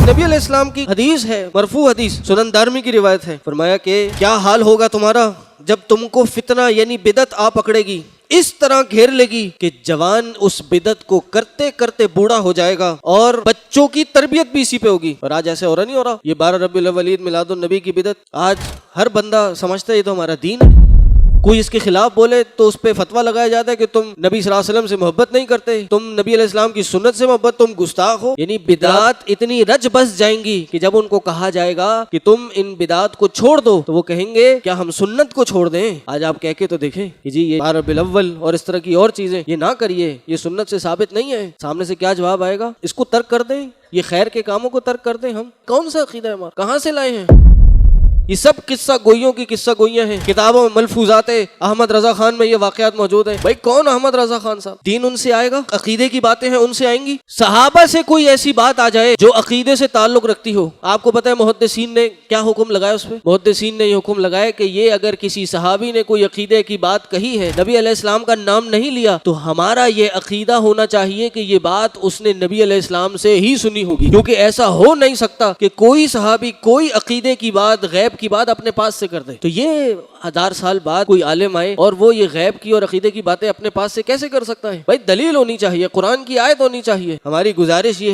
नबी अलैहिस्सलाम की हदीस है, मरफू हदीस, सुनन दारमी की रिवायत है, फरमाया कि क्या हाल होगा तुम्हारा जब तुमको फितना यानी बिदत आ पकड़ेगी, इस तरह घेर लेगी कि जवान उस बिदत को करते करते बूढ़ा हो जाएगा और बच्चों की तरबियत भी इसी पे होगी। और आज ऐसे हो रहा नहीं हो रहा, ये 12 रबीउल अव्वल ईद मिलादुन नबी की बिदत, आज हर बंदा समझता है ये तो हमारा दीन है। कोई इसके खिलाफ बोले तो उस पे फतवा लगाया जाता है कि तुम नबी सल्लल्लाहु अलैहि वसल्लम से मोहब्बत नहीं करते, तुम नबी अलैहिस्सलाम की सुन्नत से मोहब्बत, तुम गुस्ताख हो। यानी बिदात इतनी रच बस जाएंगी कि जब उनको कहा जाएगा कि तुम इन बिदात को छोड़ दो तो वो कहेंगे क्या हम सुन्नत को छोड़ दें। आज आप कह के तो देखें कि जी ये 12 रबीउल अव्वल और इस तरह की और चीजें ये ना करिए, ये सुन्नत से साबित नहीं है। सामने से क्या जवाब आएगा? इसको तर्क कर दें, ये खैर के कामों को तर्क कर दें। हम कौन सा अकीदा है हमारा, कहाँ से लाए हैं? ये सब किस्सा गोइयों की किस्सा गोइयां हैं। किताबों में मलफूजात अहमद रजा खान में ये वाकयात मौजूद है। भाई कौन अहमद रजा खान साहब? दीन उनसे आएगा, अकीदे की बातें हैं उनसे आएंगी। सहाबा से कोई ऐसी बात आ जाए जो अकीदे से ताल्लुक रखती हो, आपको पता है मुहद्दिसीन ने क्या हुक्म लगाया उस पर? मुहद्दिसीन ने ये हुक्म लगाया कि ये अगर किसी सहाबी ने कोई अकीदे की बात कही है, नबी अलैहिस्सलाम का नाम नहीं लिया, तो हमारा ये अकीदा होना चाहिए कि ये बात उसने नबी अलैहिस्सलाम से ही सुनी होगी, क्योंकि ऐसा हो नहीं सकता कि कोई सहाबी कोई अकीदे की बात, गैब की बात अपने पास से कर दे। तो ये 1000 साल बाद कोई आलिम आए और वो ये गैब की और अकीदे की बातें अपने पास से कैसे कर सकता है? भाई दलील होनी चाहिए, कुरान की आयत होनी चाहिए। हमारी गुजारिश ये